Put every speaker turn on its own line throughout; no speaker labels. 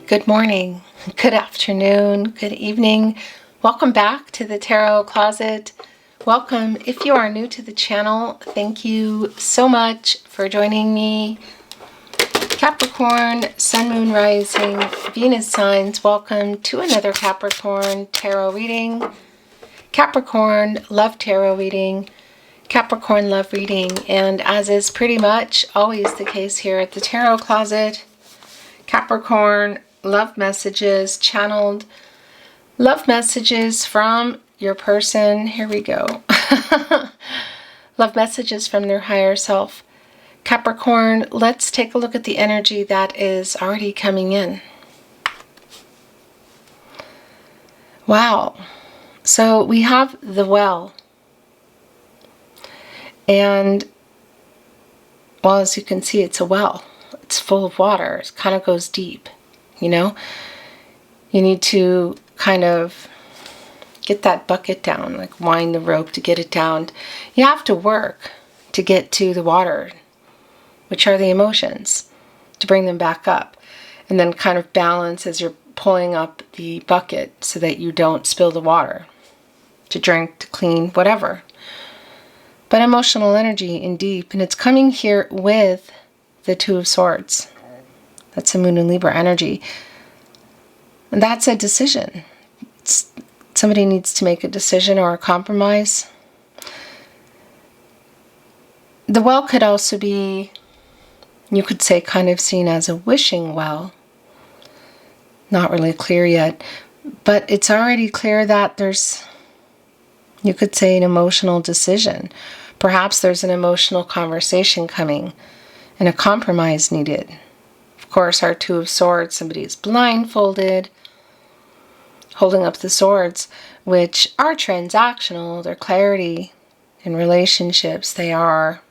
Good morning, good afternoon, good evening. Welcome back to the Tarot Closet. Welcome. If you are new to the channel, thank you so much for joining me. Capricorn, Sun, Moon, Rising, Venus signs, welcome to another Capricorn tarot reading. Capricorn love tarot reading, Capricorn love reading, and as is pretty much always the case here at the Tarot Closet, Capricorn love messages, channeled love messages from your person. Here we go. Love messages from their higher self. Capricorn, let's take a look at the energy that is already coming in. Wow. So we have the well. And, well, as you can see, it's a well. It's full of water. It kind of goes deep, you know? You need to kind of get that bucket down, like wind the rope to get it down. You have to work to get to the water, which are the emotions, to bring them back up. And then kind of balance as you're pulling up the bucket so that you don't spill the water, to drink, to clean, whatever. But emotional energy in deep, and it's coming here with the Two of Swords. That's a Moon and Libra energy. And that's a decision. Somebody needs to make a decision or a compromise. The well could also be, you could say, kind of seen as a wishing well. Not really clear yet. But it's already clear that there's, you could say, an emotional decision. Perhaps there's an emotional conversation coming and a compromise needed. Of course, our Two of Swords, somebody is blindfolded, holding up the swords, which are transactional. They're clarity in relationships. They are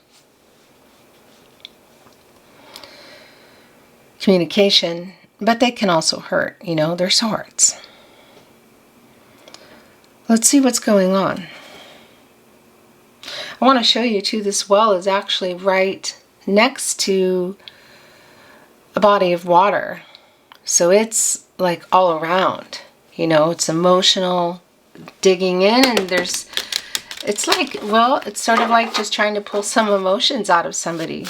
communication, but they can also hurt, you know, they're swords. Let's see what's going on. I want to show you too, this well is actually right next to a body of water. So it's like all around, you know, it's emotional, digging in, and it's like, well, it's sort of like just trying to pull some emotions out of somebody,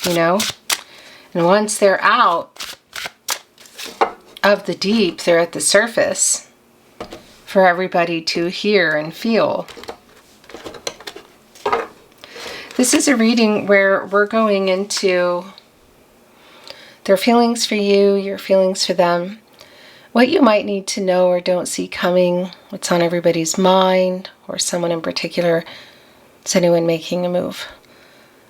you know. And once they're out of the deep, they're at the surface for everybody to hear and feel. This is a reading where we're going into their feelings for you, your feelings for them, what you might need to know or don't see coming, what's on everybody's mind, or someone in particular. Is anyone making a move?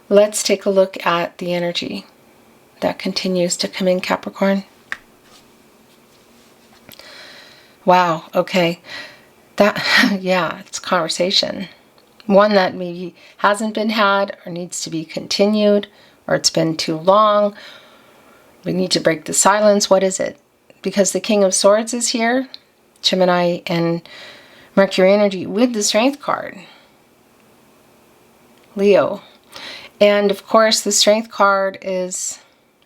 Let's take a look at the energy that continues to come in, Capricorn. Wow, okay. That, yeah, it's conversation. One that maybe hasn't been had or needs to be continued, or it's been too long. We need to break the silence. What is it? Because the King of Swords is here, Gemini and Mercury energy with the Strength card, Leo. And of course, the Strength card is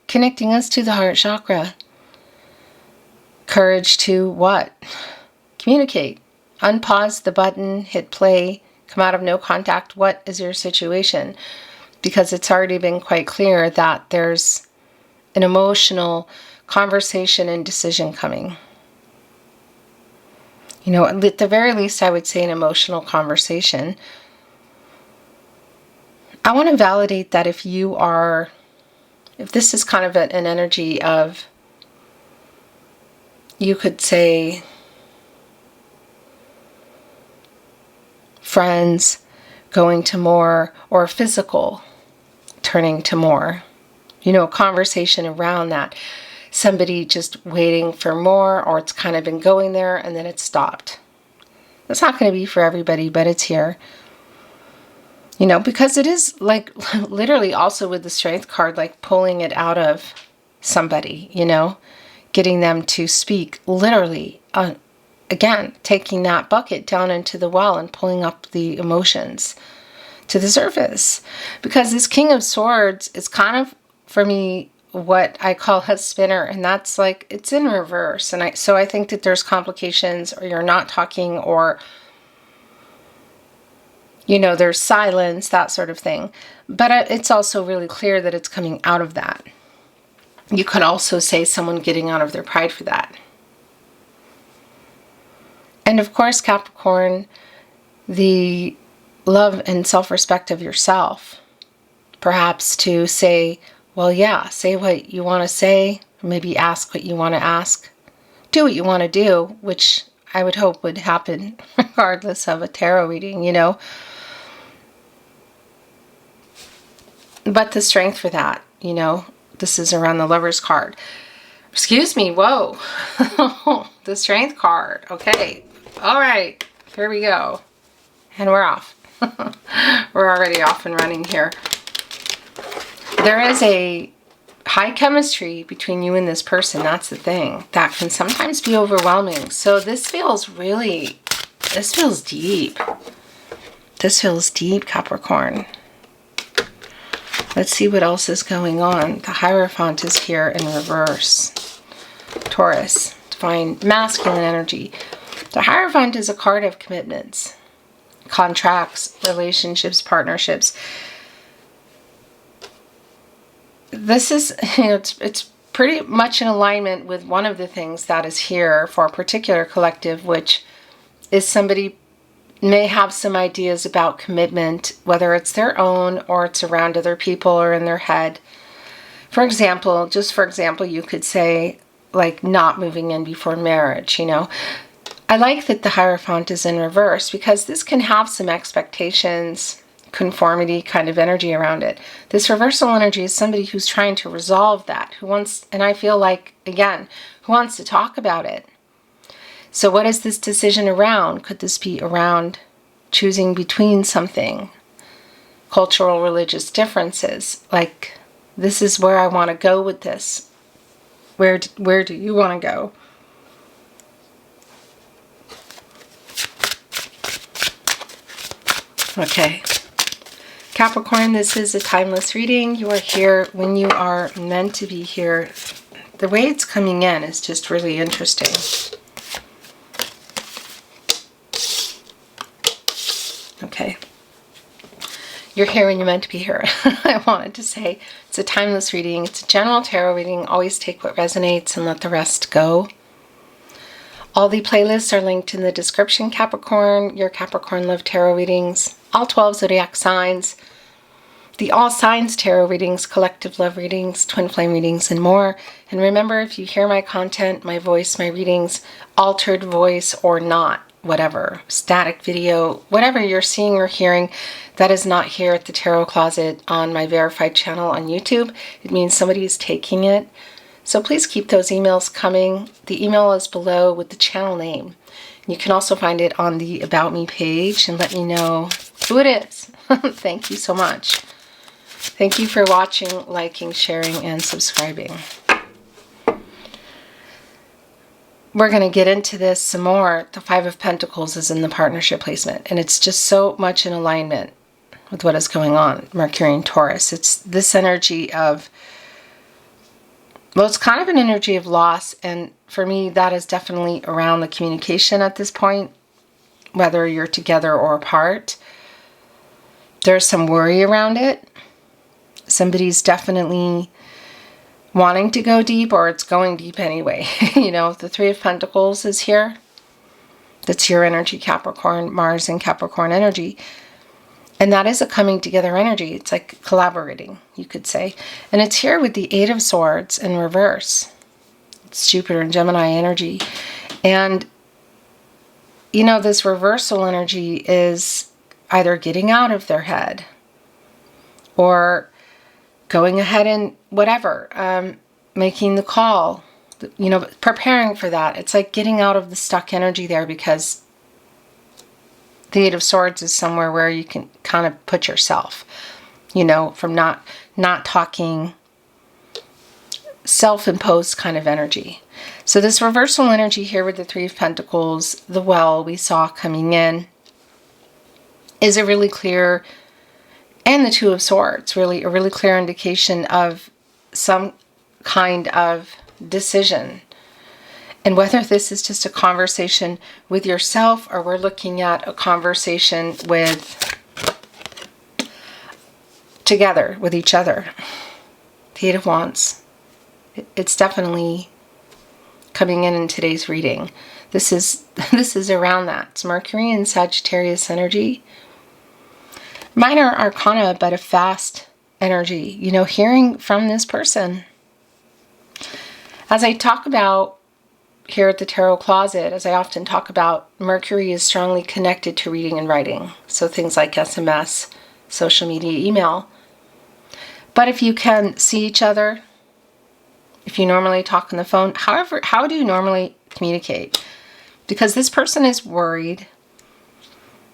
connecting us to the heart chakra. Courage to what? Communicate. Unpause the button, hit play, come out of no contact. What is your situation? Because it's already been quite clear that there's an emotional conversation and decision coming. You know, at the very least, I would say an emotional conversation. I want to validate that if this is kind of an energy of, you could say, friends going to more, or physical turning to more. You know, a conversation around that. Somebody just waiting for more, or it's kind of been going there and then it's stopped. That's not going to be for everybody, but it's here. You know, because it is like literally also with the Strength card, like pulling it out of somebody, you know, getting them to speak literally. Again, taking that bucket down into the well and pulling up the emotions to the surface. Because this King of Swords is kind of, for me, what I call a spinner, and that's like, it's in reverse. And so I think that there's complications, or you're not talking, or, you know, there's silence, that sort of thing. But it's also really clear that it's coming out of that. You could also say someone getting out of their pride for that. And of course, Capricorn, the love and self-respect of yourself. Perhaps to say, well, yeah, say what you want to say, maybe ask what you want to ask, do what you want to do, which I would hope would happen regardless of a tarot reading, you know. But the strength for that, you know, this is around the Lover's card. Excuse me, whoa. The Strength card. Okay, all right, here we go. And we're off. We're already off and running here. There is a high chemistry between you and this person. That's the thing. That can sometimes be overwhelming. So this feels deep. This feels deep, Capricorn. Let's see what else is going on. The Hierophant is here in reverse. Taurus, divine masculine energy. The Hierophant is a card of commitments, contracts, relationships, partnerships. This is, you know, it's pretty much in alignment with one of the things that is here for a particular collective, which is somebody may have some ideas about commitment, whether it's their own or it's around other people or in their head. For example, you could say, like, not moving in before marriage, you know. I like that the Hierophant is in reverse because this can have some expectations, conformity kind of energy around it. This reversal energy is somebody who's trying to resolve that, who wants, and I feel like, again, who wants to talk about it. So what is this decision around? Could this be around choosing between something? Cultural, religious differences. Like, this is where I want to go with this. Where do you want to go? Okay. Capricorn, this is a timeless reading. You are here when you are meant to be here. The way it's coming in is just really interesting. Okay. You're here when you're meant to be here. I wanted to say it's a timeless reading. It's a general tarot reading. Always take what resonates and let the rest go. All the playlists are linked in the description, Capricorn. Your Capricorn Love Tarot readings. All 12 zodiac signs. The All Signs Tarot readings, collective love readings, twin flame readings, and more. And remember, if you hear my content, my voice, my readings, altered voice or not, whatever, static video, whatever you're seeing or hearing, that is not here at the Tarot Closet on my verified channel on YouTube. It means somebody is taking it. So please keep those emails coming. The email is below with the channel name. You can also find it on the About Me page and let me know who it is. Thank you so much. Thank you for watching, liking, sharing, and subscribing. We're going to get into this some more. The Five of Pentacles is in the partnership placement, and it's just so much in alignment with what is going on. Mercury and Taurus. It's this energy of, well, it's kind of an energy of loss, and for me, that is definitely around the communication at this point, whether you're together or apart. There's some worry around it. Somebody's definitely wanting to go deep, or it's going deep anyway. You know, the Three of Pentacles is here. That's your energy, Capricorn, Mars and Capricorn energy. And that is a coming together energy. It's like collaborating, you could say. And it's here with the Eight of Swords in reverse. It's Jupiter and Gemini energy. And, you know, this reversal energy is either getting out of their head or going ahead and whatever, making the call, you know, preparing for that. It's like getting out of the stuck energy there, because the Eight of Swords is somewhere where you can kind of put yourself, you know, from not talking, self-imposed kind of energy. So this reversal energy here with the Three of Pentacles, the Well we saw coming in, is a really clear, and the Two of Swords, really a really clear indication of some kind of decision. And whether this is just a conversation with yourself or we're looking at a conversation with together with each other. The Eight of Wands. It's definitely coming in today's reading. This is around that. It's Mercury and Sagittarius energy. Minor arcana, but a fast energy. You know, hearing from this person. As I talk about here at the Tarot Closet, as I often talk about, Mercury is strongly connected to reading and writing. So things like SMS, social media, email. But if you can see each other, if you normally talk on the phone, how do you normally communicate? Because this person is worried.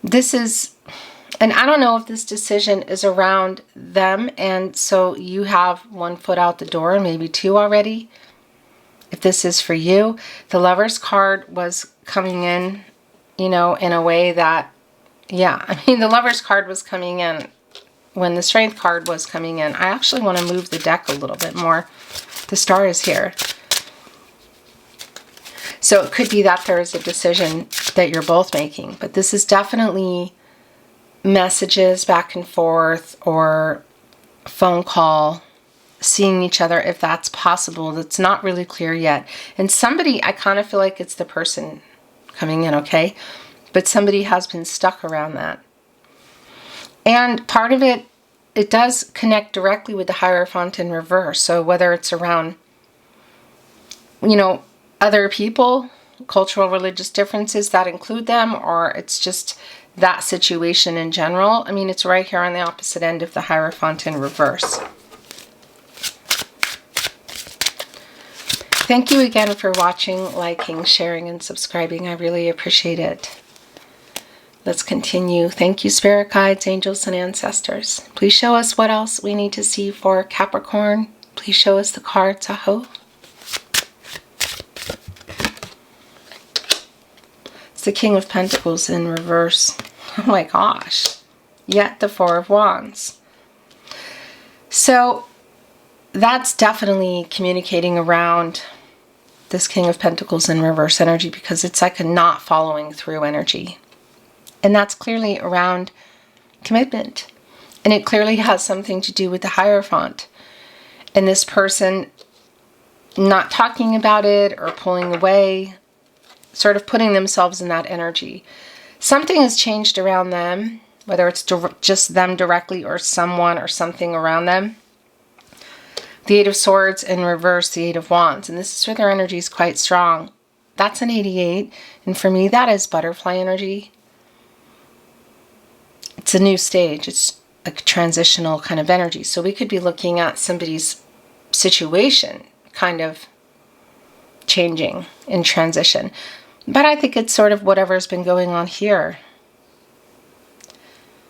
And I don't know if this decision is around them, and so you have one foot out the door, and maybe two already. If this is for you, the Lover's card was coming in, you know, in a way that, yeah, I mean, the Lover's card was coming in when the Strength card was coming in. I actually want to move the deck a little bit more. The Star is here. So it could be that there is a decision that you're both making, but this is definitely messages back and forth or phone call, seeing each other if that's possible. That's not really clear yet. And somebody, I kind of feel like it's the person coming in, okay? But somebody has been stuck around that. And part of it, it does connect directly with the Hierophant in reverse. So whether it's around, you know, other people, cultural, religious differences that include them, or it's just that situation in general. I mean, it's right here on the opposite end of the Hierophant in reverse. Thank you again for watching, liking, sharing, and subscribing. I really appreciate it. Let's continue. Thank you, Spirit Guides, Angels, and Ancestors. Please show us what else we need to see for Capricorn. Please show us the cards, Aho. It's the King of Pentacles in reverse. Oh my gosh. Yet the Four of Wands. So that's definitely communicating around this King of Pentacles in reverse energy, because it's like a not following through energy. And that's clearly around commitment. And it clearly has something to do with the Hierophant. And this person not talking about it or pulling away, sort of putting themselves in that energy. Something has changed around them, whether it's just them directly or someone or something around them. The Eight of Swords in reverse, the Eight of Wands. And this is where their energy is quite strong. That's an 88. And for me, that is butterfly energy. It's a new stage. It's a transitional kind of energy. So we could be looking at somebody's situation kind of changing in transition. But I think it's sort of whatever's been going on here.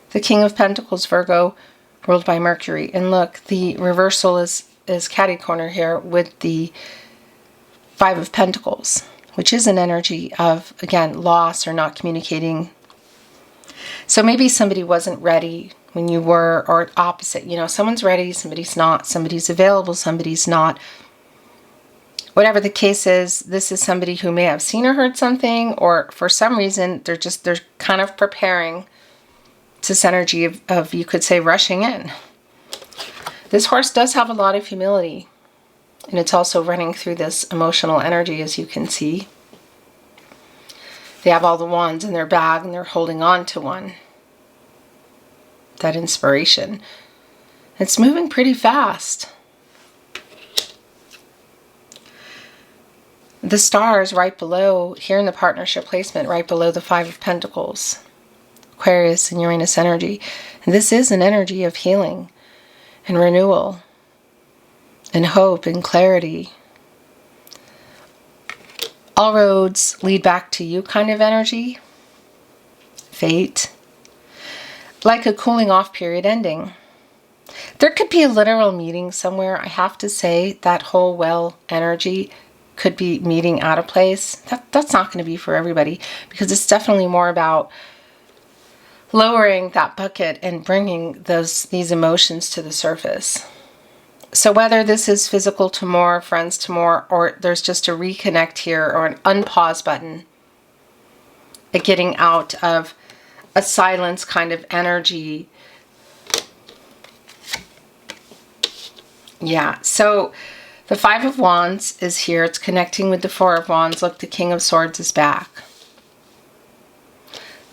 The King of Pentacles, Virgo, ruled by Mercury. And look, the reversal is catty corner here with the Five of Pentacles, which is an energy of, again, loss or not communicating. So maybe somebody wasn't ready when you were, or opposite. You know, someone's ready, somebody's not, somebody's available, somebody's not. Whatever the case is, this is somebody who may have seen or heard something, or for some reason, they're kind of preparing. It's this energy of, you could say, rushing in. This horse does have a lot of humility, and it's also running through this emotional energy, as you can see. They have all the wands in their bag, and they're holding on to one. That inspiration. It's moving pretty fast. The Star is right below, here in the partnership placement, right below the Five of Pentacles. Aquarius and Uranus energy. And this is an energy of healing and renewal and hope and clarity. All roads lead back to you kind of energy. Fate. Like a cooling off period ending. There could be a literal meeting somewhere. I have to say that whole well energy could be meeting at a place. That's not going to be for everybody, because it's definitely more about lowering that bucket and bringing these emotions to the surface. So whether this is physical to more, friends to more, or there's just a reconnect here or an unpause button, a getting out of a silence kind of energy. Yeah, so the Five of Wands is here. It's connecting with the Four of Wands. Look, the King of Swords is back.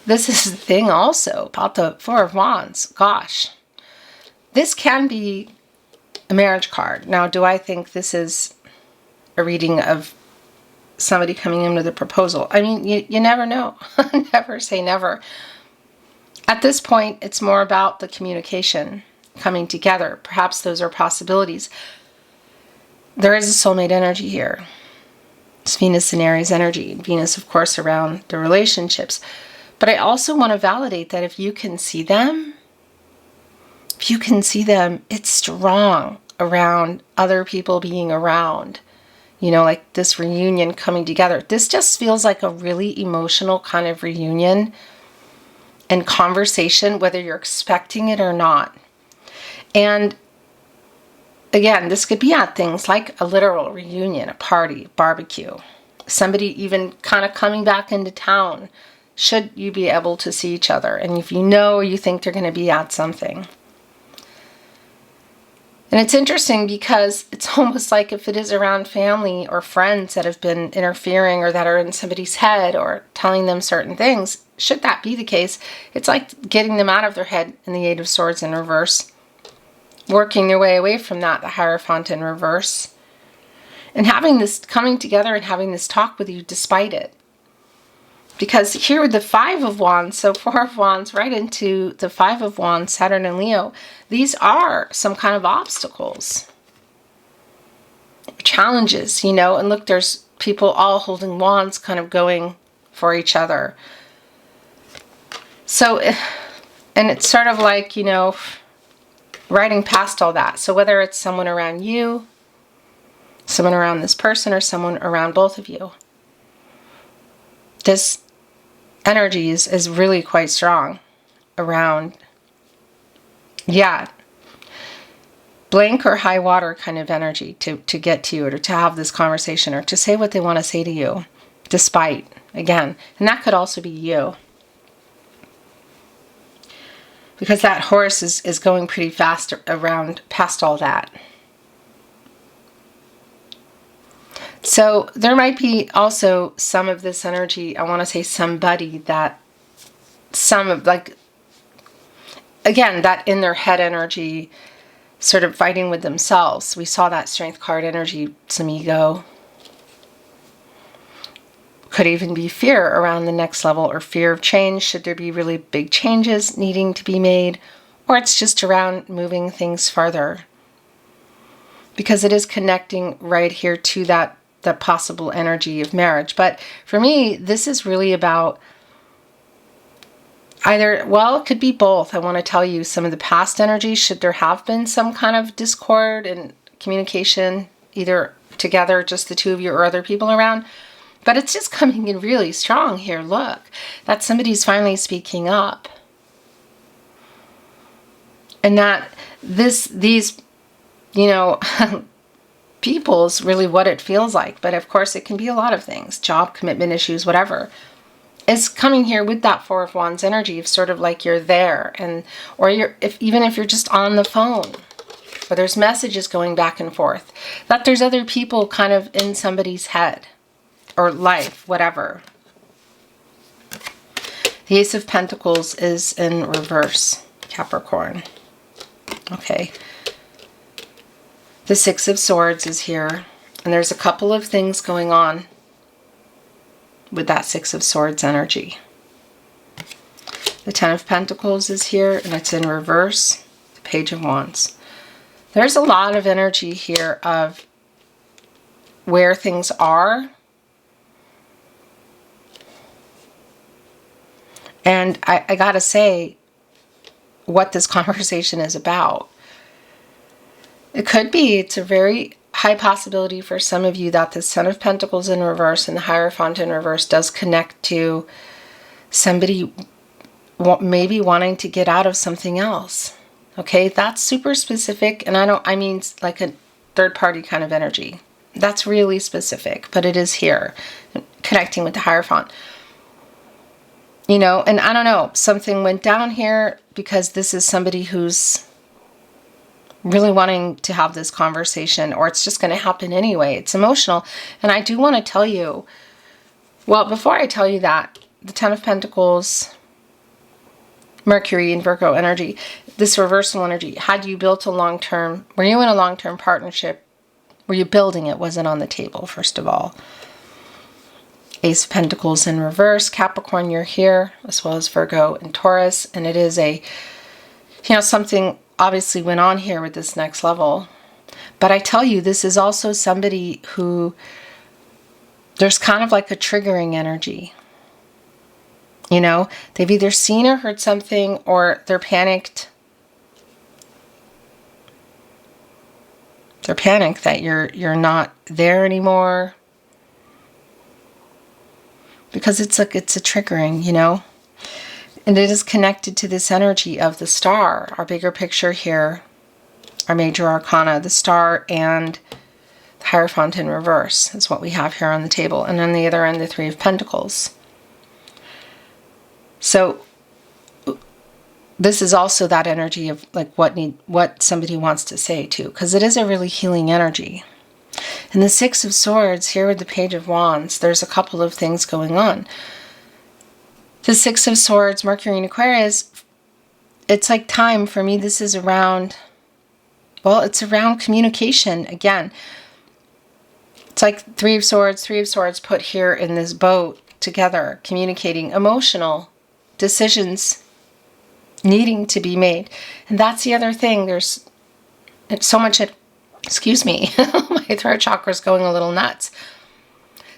This is the thing also about the Four of Wands. Gosh, this can be a marriage card. Now, do I think this is a reading of somebody coming in with a proposal? I mean, you never know. Never say never. At this point, it's more about the communication coming together. Perhaps those are possibilities. There is a soulmate energy here. It's Venus and Aries energy. Venus, of course, around the relationships. But I also want to validate that if you can see them, it's strong around other people being around. You know, like this reunion coming together. This just feels like a really emotional kind of reunion and conversation, whether you're expecting it or not. And again, this could be at things like a literal reunion, a party, barbecue. Somebody even kind of coming back into town, should you be able to see each other. And if you think they're going to be at something. And it's interesting because it's almost like if it is around family or friends that have been interfering or that are in somebody's head or telling them certain things, should that be the case, it's like getting them out of their head in the Eight of Swords in reverse. Working their way away from that, the Hierophant in reverse. And having this, coming together and having this talk with you despite it. Because here with the Five of Wands, so Four of Wands right into the Five of Wands, Saturn and Leo, these are some kind of obstacles. Challenges, you know, and look, there's people all holding wands kind of going for each other. So, and it's sort of like, you know, riding past all that. So whether it's someone around you, someone around this person, or someone around both of you, this energy is really quite strong around, yeah, blank or high water kind of energy to get to you or to have this conversation or to say what they want to say to you, despite, again, and that could also be you. Because that horse is going pretty fast around past all that. So there might be also some of this energy, I want to say somebody that, some of like, again, that in their head energy, sort of fighting with themselves. We saw that Strength card energy, some ego. Could even be fear around the next level or fear of change. Should there be really big changes needing to be made? Or it's just around moving things farther. Because it is connecting right here to that possible energy of marriage. But for me, this is really about either, well, it could be both. I want to tell you some of the past energy. Should there have been some kind of discord and communication, either together, just the two of you or other people around? But it's just coming in really strong here. Look, that somebody's finally speaking up. And that these, you know, people is really what it feels like. But of course, it can be a lot of things. Job, commitment issues, whatever. It's coming here with that Four of Wands energy of sort of like you're there. And or even if you're just on the phone. Or there's messages going back and forth. That there's other people kind of in somebody's head. Or life, whatever. The Ace of Pentacles is in reverse, Capricorn. Okay. The Six of Swords is here. And there's a couple of things going on with that Six of Swords energy. The Ten of Pentacles is here, and it's in reverse. The Page of Wands. There's a lot of energy here of where things are. And I gotta say, what this conversation is about. It could be, it's a very high possibility for some of you that the Ten of Pentacles in reverse and the Hierophant in reverse does connect to somebody maybe wanting to get out of something else. Okay, that's super specific, and I mean like a third party kind of energy. That's really specific, but it is here, connecting with the Hierophant. You know, and I don't know, something went down here because this is somebody who's really wanting to have this conversation, or it's just going to happen anyway. It's emotional. And I do want to tell you, well, before I tell you that, the Ten of Pentacles, Mercury and Virgo energy, this reversal energy, had you built a long-term, were you in a long-term partnership? Were you building it? Was it on the table, first of all? Ace of Pentacles in reverse, Capricorn, you're here, as well as Virgo and Taurus. And it is a, you know, something obviously went on here with this next level. But I tell you, this is also somebody who, there's kind of like a triggering energy. You know, they've either seen or heard something, or they're panicked. They're panicked that you're not there anymore. Because it's like, it's a triggering, you know. And it is connected to this energy of the star, our bigger picture here, our major arcana, the star and the Hierophant in reverse is what we have here on the table. And on the other end, the Three of Pentacles. So this is also that energy of like what somebody wants to say too, because it is a really healing energy. And the Six of Swords here with the Page of Wands, there's a couple of things going on. The Six of Swords, Mercury in Aquarius, it's like time for me. This is around, well, it's around communication again. It's like Three of Swords put here in this boat together, communicating, emotional decisions needing to be made. And that's the other thing. There's so much, excuse me, my throat chakra is going a little nuts.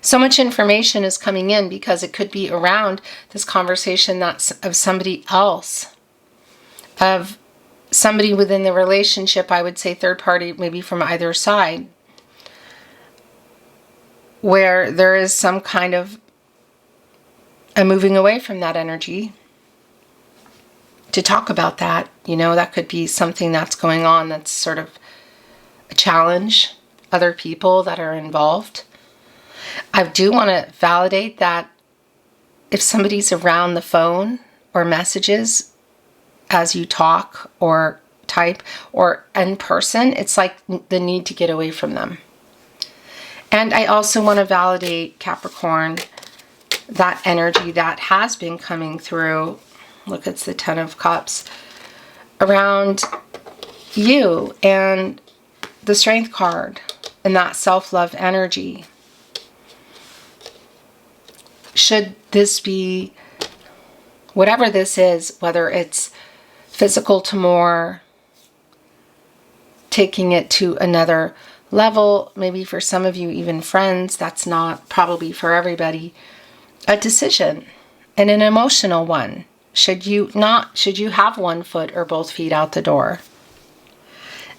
So much information is coming in because it could be around this conversation that's of somebody else, of somebody within the relationship, I would say third party, maybe from either side, where there is some kind of a moving away from that energy to talk about that. You know, that could be something that's going on that's sort of a challenge, other people that are involved. I do want to validate that if somebody's around the phone or messages as you talk or type or in person, it's like the need to get away from them. And I also want to validate, Capricorn, that energy that has been coming through. Look, it's the Ten of Cups around you and the Strength card and that self-love energy. Should this be, whatever this is, whether it's physical to more, taking it to another level, maybe for some of you even friends, that's not probably for everybody, a decision and an emotional one. Should you have one foot or both feet out the door?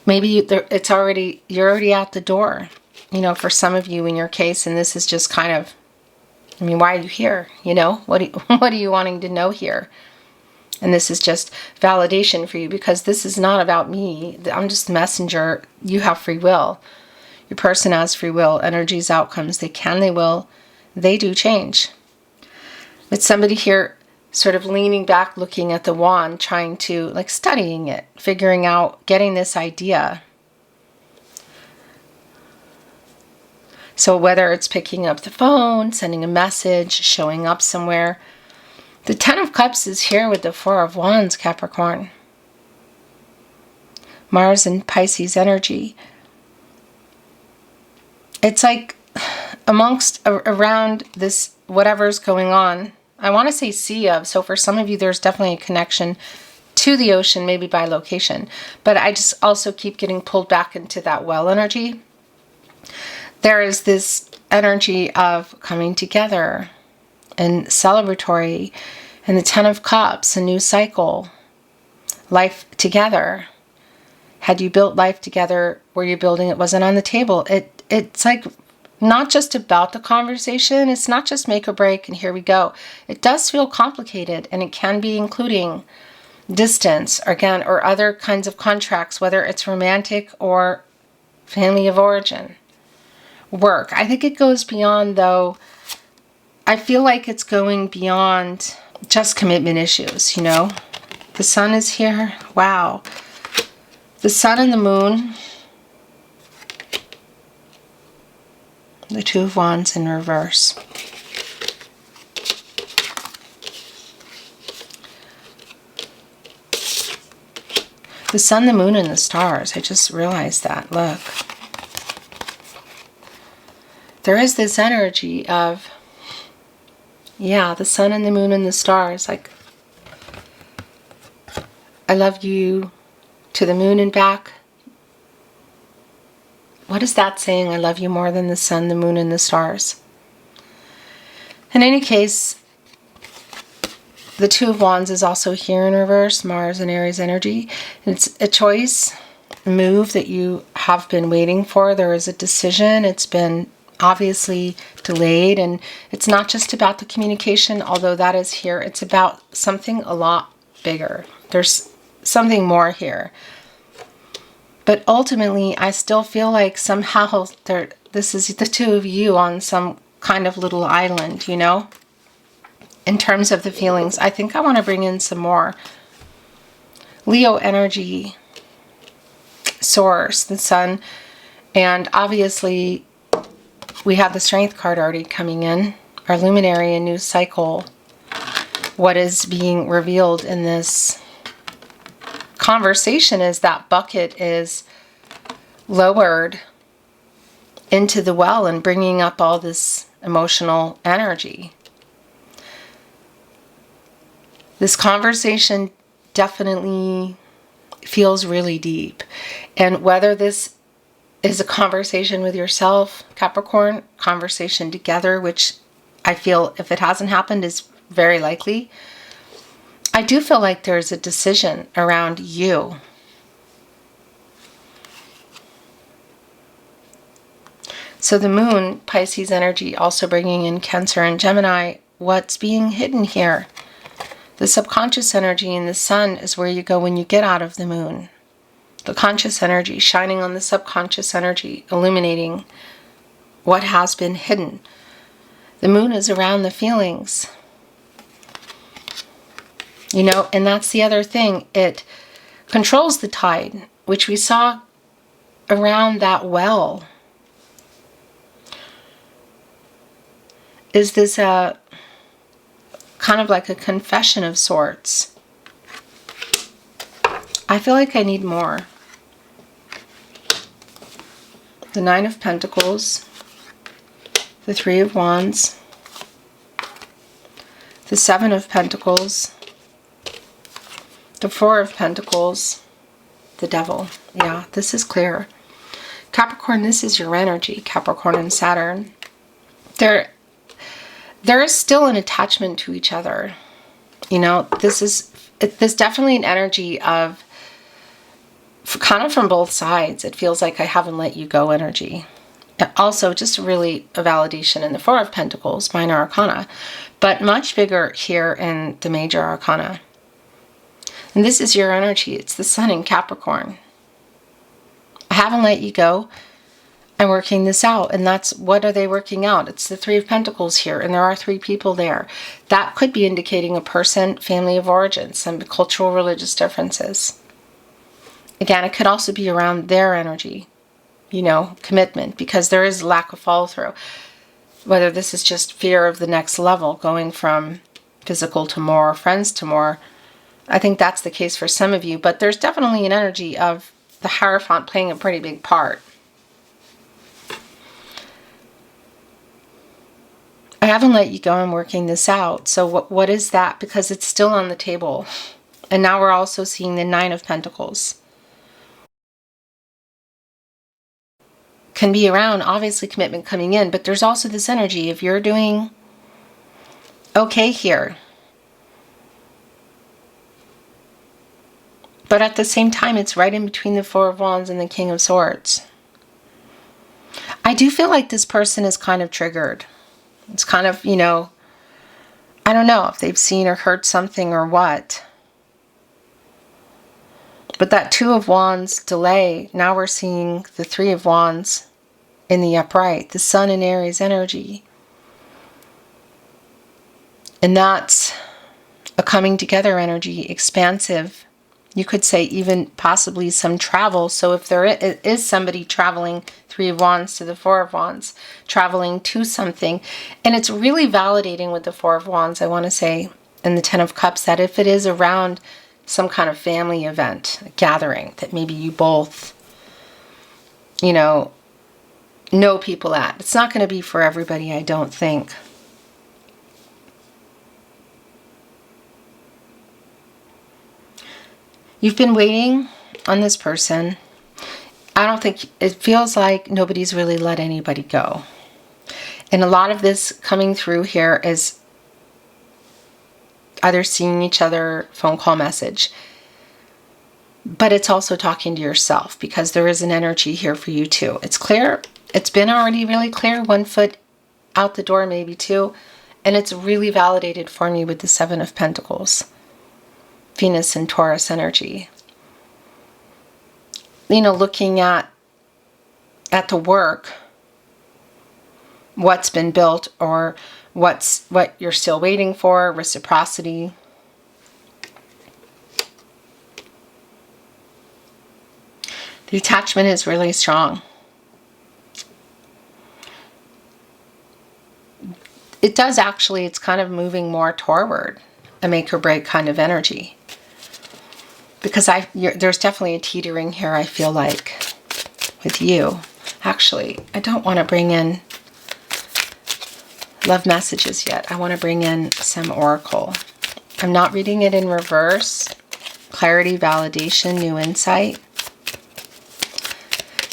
Maybe you're already out the door, you know, for some of you in your case, and this is just kind of, I mean, why are you here? You know, what are you wanting to know here? And this is just validation for you, because this is not about me. I'm just a messenger. You have free will. Your person has free will. Energies, outcomes, they can, they will, they do change. But somebody here sort of leaning back, looking at the wand, trying to, like, studying it, figuring out, getting this idea. So whether it's picking up the phone, sending a message, showing up somewhere. The Ten of Cups is here with the Four of Wands, Capricorn. Mars and Pisces energy. It's like around this, whatever's going on, I want to say sea of. So for some of you, there's definitely a connection to the ocean, maybe by location. But I just also keep getting pulled back into that well energy. There is this energy of coming together and celebratory, and the Ten of Cups, a new cycle, life together. Had you built life together? Were you building it? Wasn't on the table. It's like not just about the conversation. It's not just make or break and here we go. It does feel complicated, and it can be including distance, again, or other kinds of contracts, whether it's romantic or family of origin, work. I think it goes beyond, though. I feel like it's going beyond just commitment issues, you know. The sun is here. Wow. The sun and the moon. The Two of Wands in reverse. The sun, the moon, and the stars. I just realized that. Look. There is this energy of, yeah, the sun and the moon and the stars. Like, I love you to the moon and back. What is that saying? I love you more than the sun, the moon, and the stars. In any case, the Two of Wands is also here in reverse, Mars and Aries energy. It's a choice, a move that you have been waiting for. There is a decision. It's been obviously delayed, and it's not just about the communication, although that is here. It's about something a lot bigger. There's something more here. But ultimately, I still feel like somehow this is the two of you on some kind of little island, you know? In terms of the feelings, I think I want to bring in some more Leo energy source, the sun, and obviously we have the Strength card already coming in, our luminary, a new cycle. What is being revealed in this conversation is that bucket is lowered into the well and bringing up all this emotional energy. This conversation definitely feels really deep. And whether this is a conversation with yourself, Capricorn, conversation together, which I feel, if it hasn't happened, is very likely. I do feel like there's a decision around you. So the moon, Pisces energy, also bringing in Cancer and Gemini. What's being hidden here? The subconscious energy in the sun is where you go when you get out of the moon. The conscious energy shining on the subconscious energy, illuminating what has been hidden. The moon is around the feelings. You know, and that's the other thing. It controls the tide, which we saw around that well. Is this a kind of like a confession of sorts? I feel like I need more. The Nine of Pentacles, the Three of Wands, the Seven of Pentacles, the Four of Pentacles, the Devil. Yeah, this is clear. Capricorn, this is your energy, Capricorn and Saturn. There is still an attachment to each other. You know, there's definitely an energy of kind of from both sides. It feels like I haven't let you go energy. Also, just really a validation in the Four of Pentacles, minor arcana, but much bigger here in the major arcana. And this is your energy. It's the sun in Capricorn. I haven't let you go. I'm working this out. And that's, what are they working out? It's the Three of Pentacles here, and there are three people there. That could be indicating a person, family of origin, some cultural, religious differences. Again, it could also be around their energy, you know, commitment, because there is lack of follow through. Whether this is just fear of the next level, going from physical to more, friends to more. I think that's the case for some of you, but there's definitely an energy of the Hierophant playing a pretty big part. I haven't let you go. I'm working this out. So what is that? Because it's still on the table. And now we're also seeing the Nine of Pentacles. Can be around, obviously, commitment coming in, but there's also this energy if you're doing okay here. But at the same time, it's right in between the Four of Wands and the King of Swords. I do feel like this person is kind of triggered. It's kind of, you know, I don't know if they've seen or heard something or what. But that Two of Wands delay, now we're seeing the Three of Wands in the upright, the Sun and Aries energy. And that's a coming together energy, expansive. You could say even possibly some travel. So if there is somebody traveling, Three of Wands to the Four of Wands, traveling to something. And it's really validating with the Four of Wands, I want to say, and the Ten of Cups, that if it is around some kind of family event, a gathering, that maybe you both, know people at. It's not going to be for everybody, I don't think. You've been waiting on this person. I don't think, it feels like nobody's really let anybody go. And a lot of this coming through here is either seeing each other, phone call, message. But it's also talking to yourself, because there is an energy here for you too. It's clear. It's been already really clear. 1 foot out the door, maybe 2. And it's really validated for me with the Seven of Pentacles. Venus and Taurus energy. Looking at the work, what's been built, or what you're still waiting for, reciprocity. The attachment is really strong. It does actually, it's kind of moving more toward a make or break kind of energy. Because there's definitely a teetering here, I feel like, with you. Actually, I don't want to bring in love messages yet. I want to bring in some oracle. I'm not reading it in reverse. Clarity, validation, new insight.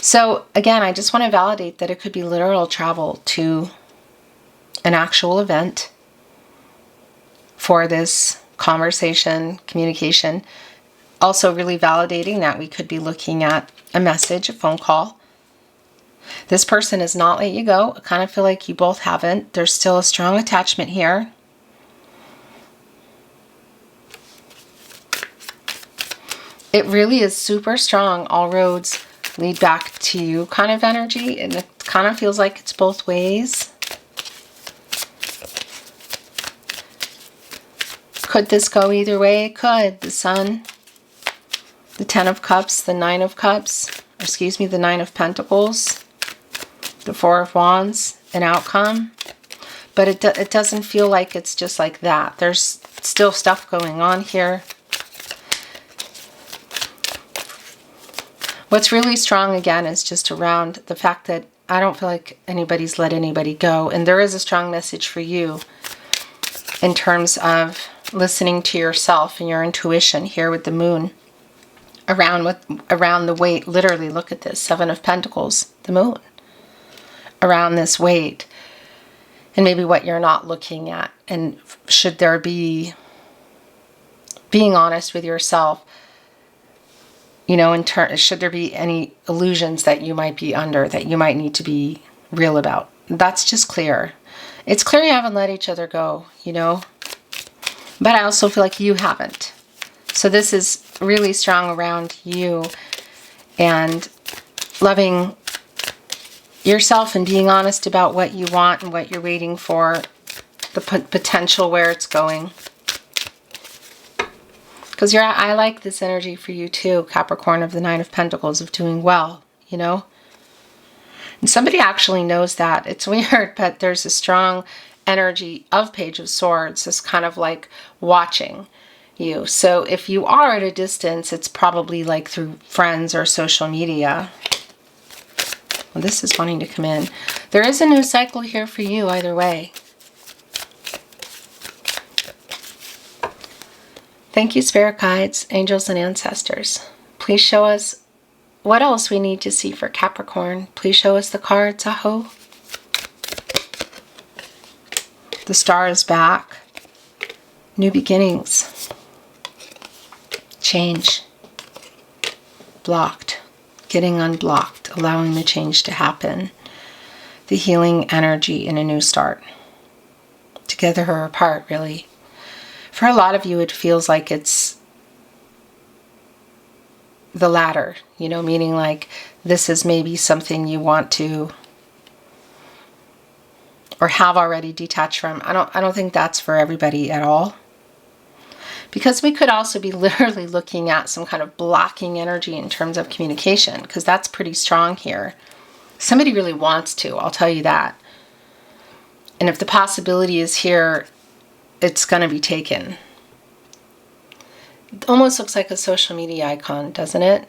So again, I just want to validate that it could be literal travel to an actual event for this conversation, communication. Also really validating that we could be looking at a message, a phone call. This person has not let you go. I kind of feel like you both haven't. There's still a strong attachment here. It really is super strong. All roads lead back to you kind of energy. And it kind of feels like it's both ways. Could this go either way? It could. The Sun, the Ten of Cups, the Nine of Cups, or excuse me, the Nine of Pentacles, the Four of Wands, an outcome. But it doesn't feel like it's just like that. There's still stuff going on here. What's really strong, again, is just around the fact that I don't feel like anybody's let anybody go. And there is a strong message for you in terms of listening to yourself and your intuition here with the Moon. Around the weight, literally, look at this, Seven of Pentacles, the Moon. Around this weight. And maybe what you're not looking at. And should there be being honest with yourself, should there be any illusions that you might be under, that you might need to be real about? That's just clear. It's clear you haven't let each other go, But I also feel like you haven't. So this is really strong around you and loving yourself and being honest about what you want and what you're waiting for, the potential, where it's going. Because I like this energy for you too, Capricorn, of the Nine of Pentacles, of doing well, And somebody actually knows that. It's weird, but there's a strong energy of Page of Swords, this kind of like watching you. So if you are at a distance, it's probably like through friends or social media. Well, this is wanting to come in. There is a new cycle here for you either way. Thank you, Spirit Guides, Angels, and Ancestors. Please show us what else we need to see for Capricorn. Please show us the cards, Aho. The Star is back. New beginnings. Change. Blocked. Getting unblocked. Allowing the change to happen. The healing energy in a new start. Together or apart, really. For a lot of you, it feels like it's the latter, you know, meaning like this is maybe something you want to or have already detached from. I don't think that's for everybody at all. Because we could also be literally looking at some kind of blocking energy in terms of communication, because that's pretty strong here. Somebody really wants to, I'll tell you that. And if the possibility is here, it's going to be taken. It almost looks like a social media icon, doesn't it?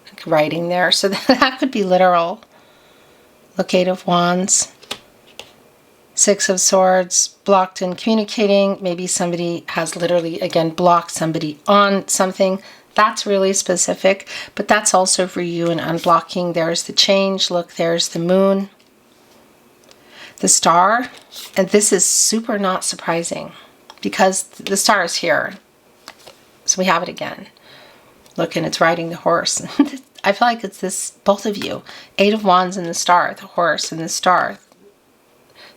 Like writing there. So that could be literal. Look, 8 of Wands. 6 of Swords, blocked in communicating. Maybe somebody has literally, again, blocked somebody on something. That's really specific, but that's also for you in unblocking. There's the change. Look, there's the moon, the star. And this is super not surprising because the star is here. So we have it again. Look, and it's riding the horse. I feel like it's this, both of you. 8 of Wands and the star, the horse and the star.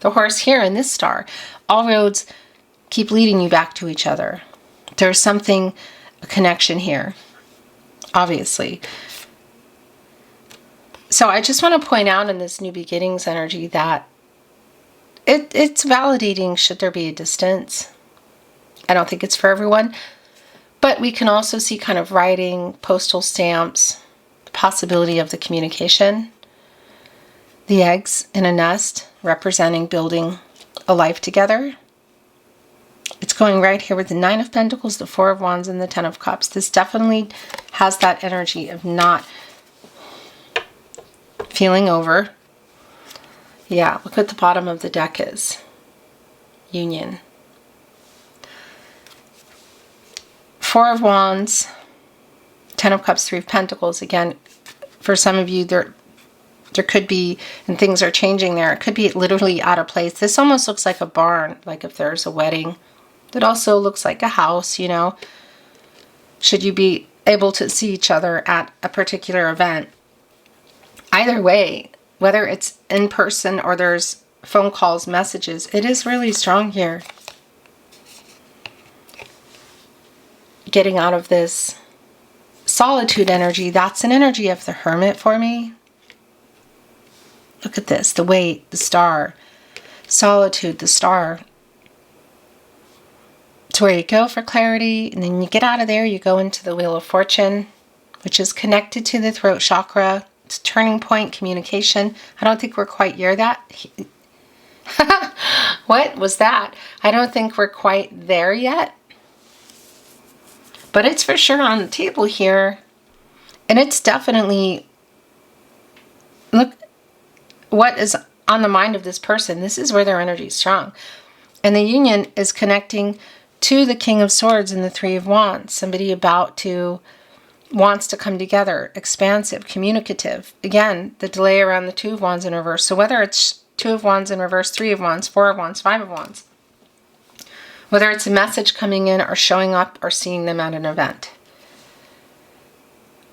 The horse here and this star. All roads keep leading you back to each other. There's something, a connection here, obviously. So I just want to point out in this new beginnings energy that it's validating should there be a distance. I don't think it's for everyone. But we can also see kind of writing, postal stamps, the possibility of the communication. The eggs in a nest, representing building a life together. It's going right here with the 9 of Pentacles, the 4 of Wands, and the 10 of Cups. This definitely has that energy of not feeling over. Yeah, look what the bottom of the deck is. Union. 4 of Wands, 10 of Cups, 3 of Pentacles. Again, for some of you, there could be, and things are changing there, it could be literally out of place. This almost looks like a barn, like if there's a wedding. It also looks like a house, you know. Should you be able to see each other at a particular event. Either way, whether it's in person or there's phone calls, messages, it is really strong here. Getting out of this solitude energy, that's an energy of the Hermit for me. Look at this, the weight, the star, solitude, the star. It's where you go for clarity, and then you get out of there, you go into the Wheel of Fortune, which is connected to the throat chakra. It's a turning point, communication. I don't think we're quite near that. What was that? I don't think we're quite there yet. But it's for sure on the table here. And it's definitely, look, what is on the mind of this person. This is where their energy is strong. And the union is connecting to the King of Swords and the 3 of Wands. Somebody wants to come together, expansive, communicative. Again, the delay around the 2 of Wands in reverse. So whether it's 2 of Wands in reverse, 3 of Wands, 4 of Wands, 5 of Wands. Whether it's a message coming in or showing up or seeing them at an event.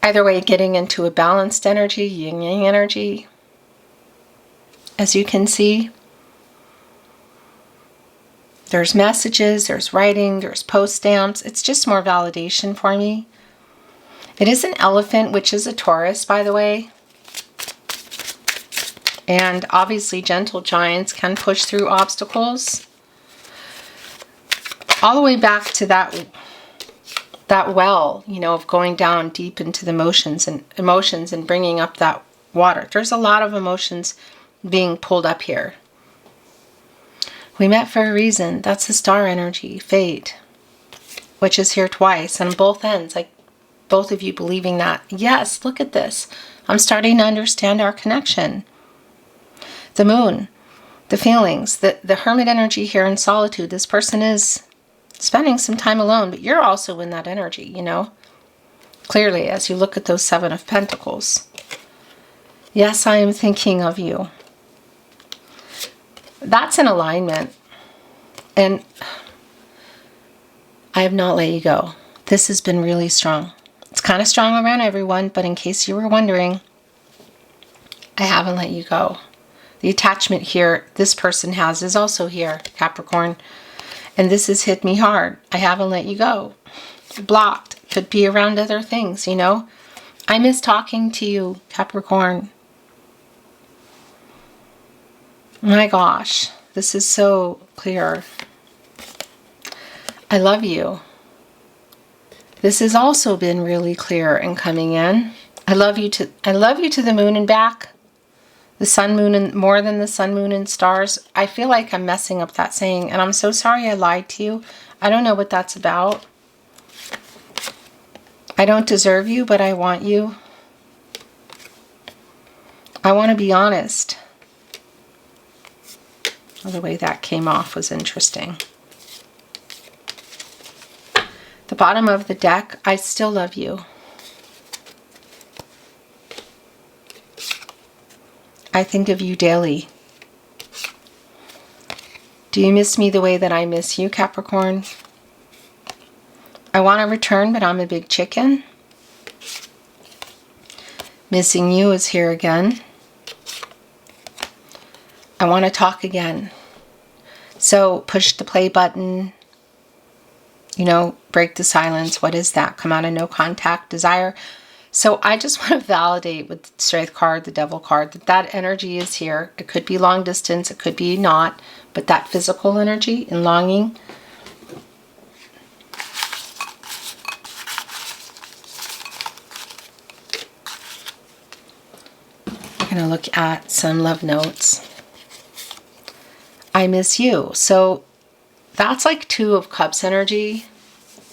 Either way, getting into a balanced energy, yin-yang energy. As you can see, there's messages, there's writing, there's post stamps. It's just more validation for me. It is an elephant, which is a Taurus, by the way. And obviously, gentle giants can push through obstacles. All the way back to that well, you know, of going down deep into the emotions and bringing up that water. There's a lot of emotions being pulled up here. We met for a reason. That's the star energy, fate, which is here twice on both ends, like both of you believing that. Yes, look at this. I'm starting to understand our connection. The moon, the feelings, the hermit energy here in solitude. This person is spending some time alone, but you're also in that energy, you know, clearly as you look at those 7 of Pentacles. Yes, I am thinking of you. That's an alignment. And I have not let you go. This has been really strong. It's kind of strong around everyone, but in case you were wondering, I haven't let you go. The attachment here this person has is also here, Capricorn. And this has hit me hard. I haven't let you go. Blocked. Could be around other things, you know. I miss talking to you, Capricorn. My gosh, this is so clear. I love you. This has also been really clear and coming in. I love you to the moon and back. The sun, moon, and more than the sun, moon, and stars. I feel like I'm messing up that saying, and I'm so sorry I lied to you. I don't know what that's about. I don't deserve you, but I want you. I want to be honest. Well, the way that came off was interesting. The bottom of the deck, I still love you. I think of you daily. Do you miss me the way that I miss you, Capricorn? I want to return, but I'm a big chicken. Missing you is here again. I want to talk again. So push the play button. You know, break the silence. What is that? Come out of no contact, desire. So I just want to validate with the Strength card, the Devil card, that that energy is here. It could be long distance, it could be not, but that physical energy and longing. We're going to look at some love notes. I miss you. So that's like 2 of Cups energy.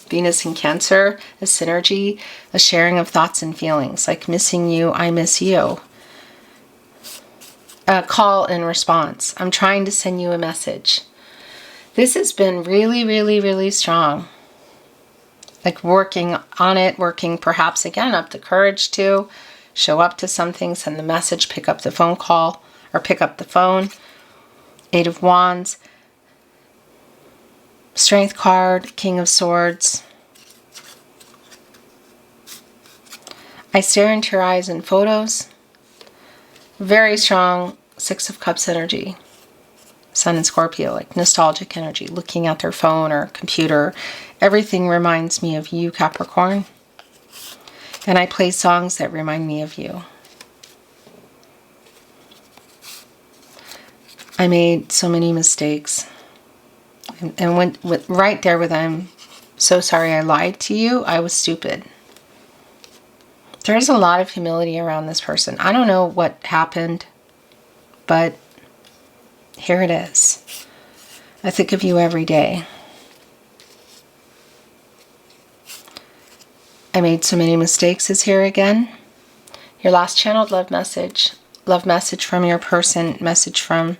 Venus in Cancer, a synergy, a sharing of thoughts and feelings, like missing you, I miss you. A call and response. I'm trying to send you a message. This has been really, really, really strong. Like working on it, working perhaps again up the courage to show up to something, send the message, pick up the phone call, or pick up the phone. 8 of Wands. Strength card, King of Swords. I stare into your eyes in photos. Very strong 6 of Cups energy. Sun and Scorpio, like nostalgic energy, looking at their phone or computer. Everything reminds me of you, Capricorn. And I play songs that remind me of you. I made so many mistakes. And when right there with I'm so sorry I lied to you, I was stupid. There's a lot of humility around this person. I don't know what happened, but here it is. I think of you every day. I made so many mistakes is here again. Your last channeled love message from your person, message from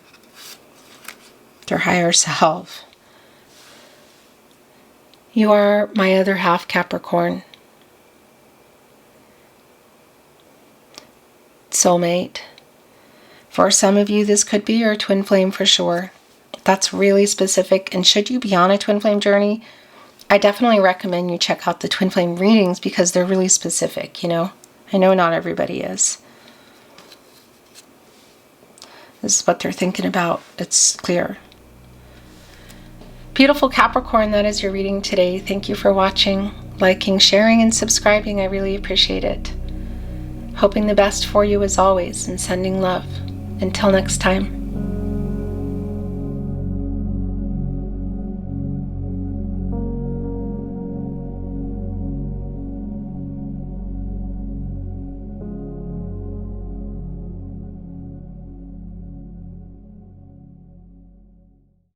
their higher self. You are my other half, Capricorn. Soulmate. For some of you, this could be your twin flame for sure. That's really specific. And should you be on a twin flame journey, I definitely recommend you check out the twin flame readings because they're really specific, you know. I know not everybody is. This is what they're thinking about. It's clear. Beautiful Capricorn, that is your reading today. Thank you for watching, liking, sharing, and subscribing. I really appreciate it. Hoping the best for you as always and sending love. Until next time.